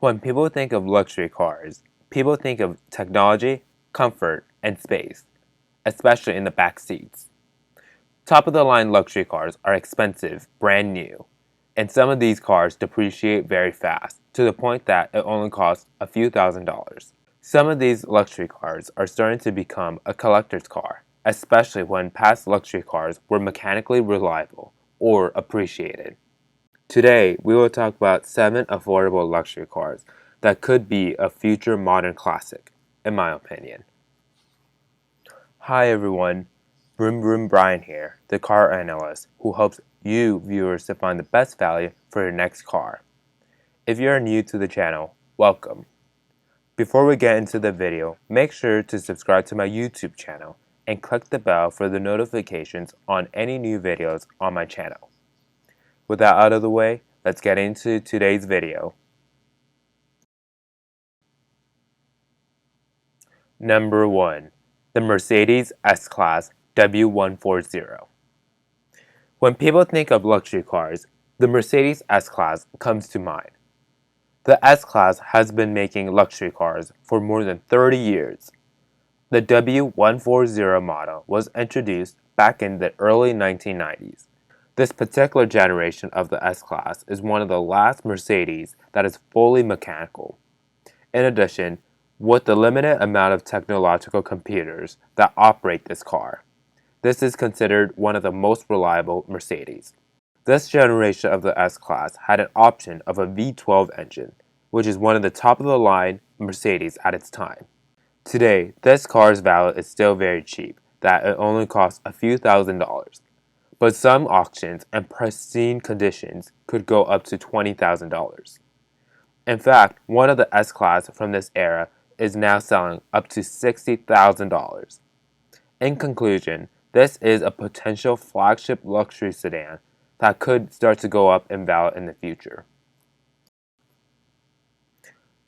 When people think of luxury cars, people think of technology, comfort, and space, especially in the back seats. Top-of-the-line luxury cars are expensive, brand new, and some of these cars depreciate very fast, to the point that it only costs a few $1,000s. Some of these luxury cars are starting to become a collector's car, especially when past luxury cars were mechanically reliable or appreciated. Today, we will talk about 7 affordable luxury cars that could be a future modern classic, in my opinion. Hi everyone, Vroom Vroom Brian here, the car analyst who helps you viewers to find the best value for your next car. If you are new to the channel, welcome. Before we get into the video, make sure to subscribe to my YouTube channel and click the bell for the notifications on any new videos on my channel. With that out of the way, let's get into today's video. Number 1. The Mercedes S-Class W140. When people think of luxury cars, the Mercedes S-Class comes to mind. The S-Class has been making luxury cars for more than 30 years. The W140 model was introduced back in the early 1990s. This particular generation of the S-Class is one of the last Mercedes that is fully mechanical. In addition, with the limited amount of technological computers that operate this car, this is considered one of the most reliable Mercedes. This generation of the S-Class had an option of a V12 engine, which is one of the top-of-the-line Mercedes at its time. Today, this car's value is still very cheap, that it only costs a few $1,000s. But some auctions and pristine conditions could go up to $20,000. In fact, one of the S-Class from this era is now selling up to $60,000. In conclusion, this is a potential flagship luxury sedan that could start to go up in value in the future.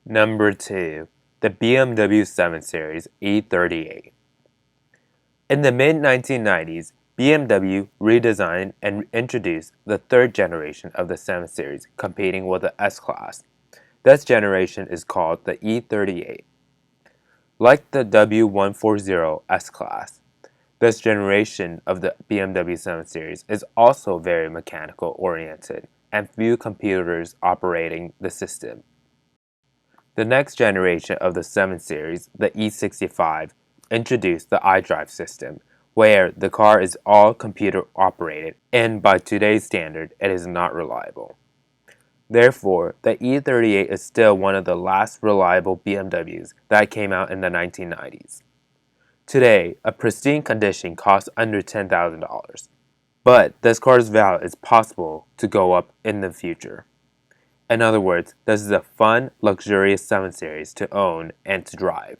Number 2. The BMW 7 Series E38. In the mid-1990s, BMW redesigned and introduced the third generation of the 7 Series, competing with the S-Class. This generation is called the E38. Like the W140 S-Class, this generation of the BMW 7 Series is also very mechanical oriented and few computers operating the system. The next generation of the 7 Series, the E65, introduced the iDrive system, where the car is all computer operated and by today's standard it is not reliable. Therefore, the E38 is still one of the last reliable BMWs that came out in the 1990s. Today, a pristine condition costs under $10,000, but this car's value is possible to go up in the future. In other words, this is a fun, luxurious 7 Series to own and to drive.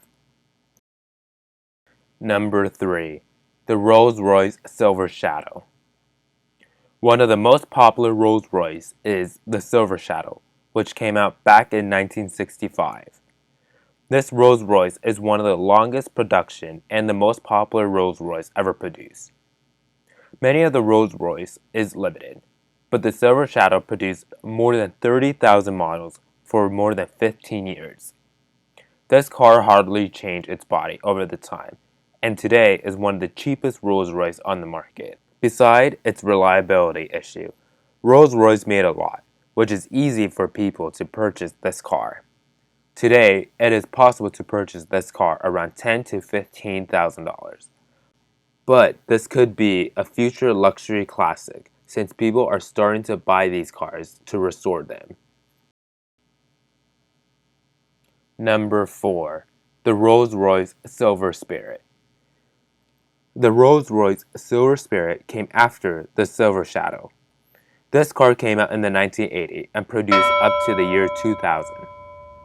Number 3. The Rolls-Royce Silver Shadow. One of the most popular Rolls-Royce is the Silver Shadow, which came out back in 1965. This Rolls-Royce is one of the longest production and the most popular Rolls-Royce ever produced. Many of the Rolls-Royce is limited, but the Silver Shadow produced more than 30,000 models for more than 15 years. This car hardly changed its body over the time, and today is one of the cheapest Rolls-Royce on the market. Besides its reliability issue, Rolls-Royce made a lot, which is easy for people to purchase this car. Today, it is possible to purchase this car around $10,000 to $15,000. But this could be a future luxury classic since people are starting to buy these cars to restore them. Number 4. The Rolls-Royce Silver Spirit. The Rolls-Royce Silver Spirit came after the Silver Shadow. This car came out in the 1980s and produced up to the year 2000.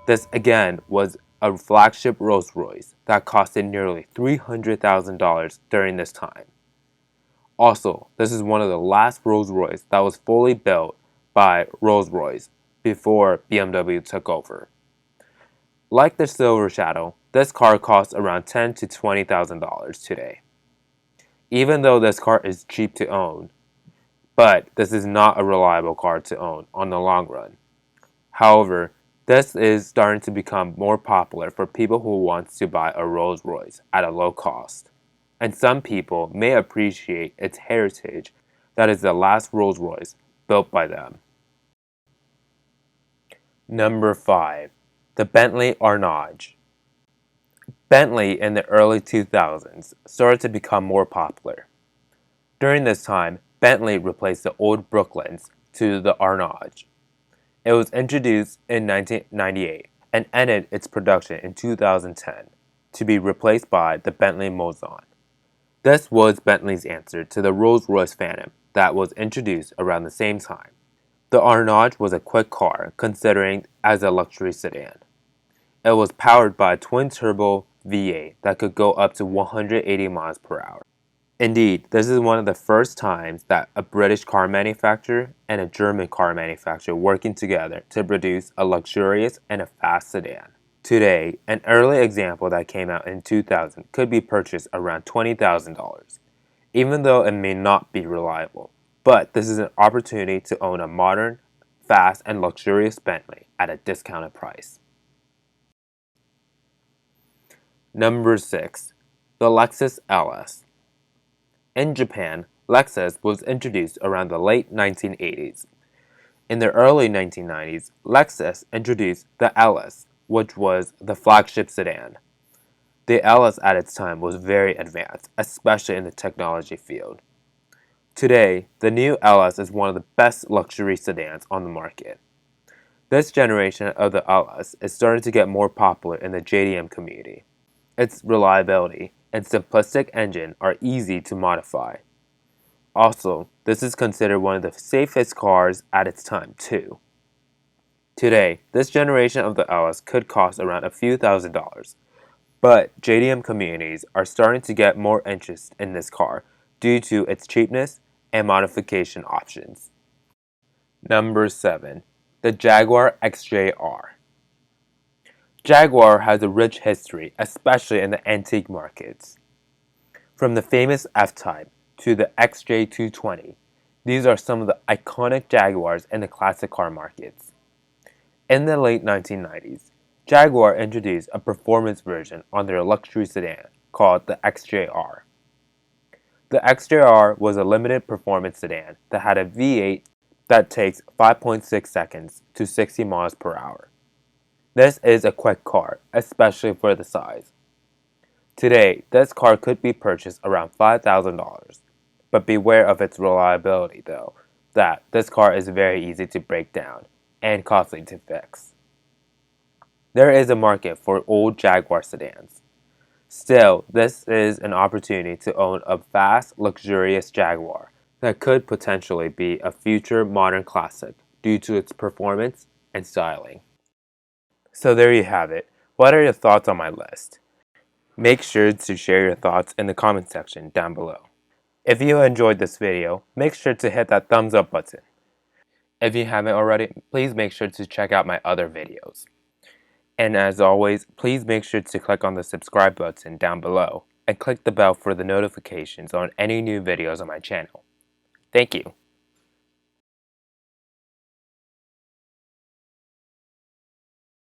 This again was a flagship Rolls-Royce that costed nearly $300,000 during this time. Also, this is one of the last Rolls-Royce that was fully built by Rolls-Royce before BMW took over. Like the Silver Shadow, this car costs around $10,000 to $20,000 today. Even though this car is cheap to own, but this is not a reliable car to own on the long run. However, This is starting to become more popular for people who want to buy a Rolls-Royce at a low cost. And some people may appreciate its heritage that is the last Rolls-Royce built by them. Number 5. The Bentley Arnage. Bentley in the early 2000s started to become more popular. During this time, Bentley replaced the old Brooklyns to the Arnage. It was introduced in 1998 and ended its production in 2010 to be replaced by the Bentley Mulsanne. This was Bentley's answer to the Rolls-Royce Phantom that was introduced around the same time. The Arnage was a quick car considering as a luxury sedan. It was powered by a twin-turbo V8 that could go up to 180 miles per hour. Indeed, this is one of the first times that a British car manufacturer and a German car manufacturer working together to produce a luxurious and a fast sedan. Today, an early example that came out in 2000 could be purchased around $20,000, even though it may not be reliable. But this is an opportunity to own a modern, fast, and luxurious Bentley at a discounted price. Number 6. The Lexus LS. In Japan, Lexus was introduced around the late 1980s. In the early 1990s, Lexus introduced the LS, which was the flagship sedan. The LS at its time was very advanced, especially in the technology field. Today, the new LS is one of the best luxury sedans on the market. This generation of the LS is starting to get more popular in the JDM community. Its reliability and simplistic engine are easy to modify. Also, this is considered one of the safest cars at its time too. Today, this generation of the LS could cost around a few $1,000s, but JDM communities are starting to get more interest in this car due to its cheapness and modification options. Number 7. The Jaguar XJR. Jaguar has a rich history, especially in the antique markets. From the famous F-Type to the XJ220, these are some of the iconic Jaguars in the classic car markets. In the late 1990s, Jaguar introduced a performance version on their luxury sedan called the XJR. The XJR was a limited performance sedan that had a V8 that takes 5.6 seconds to 60 miles per hour. This is a quick car, especially for the size. Today, this car could be purchased around $5,000, but beware of its reliability though, that this car is very easy to break down and costly to fix. There is a market for old Jaguar sedans. Still, this is an opportunity to own a fast, luxurious Jaguar that could potentially be a future modern classic due to its performance and styling. So there you have it. What are your thoughts on my list? Make sure to share your thoughts in the comment section down below. If you enjoyed this video, make sure to hit that thumbs up button. If you haven't already, please make sure to check out my other videos. And as always, please make sure to click on the subscribe button down below and click the bell for the notifications on any new videos on my channel. Thank you.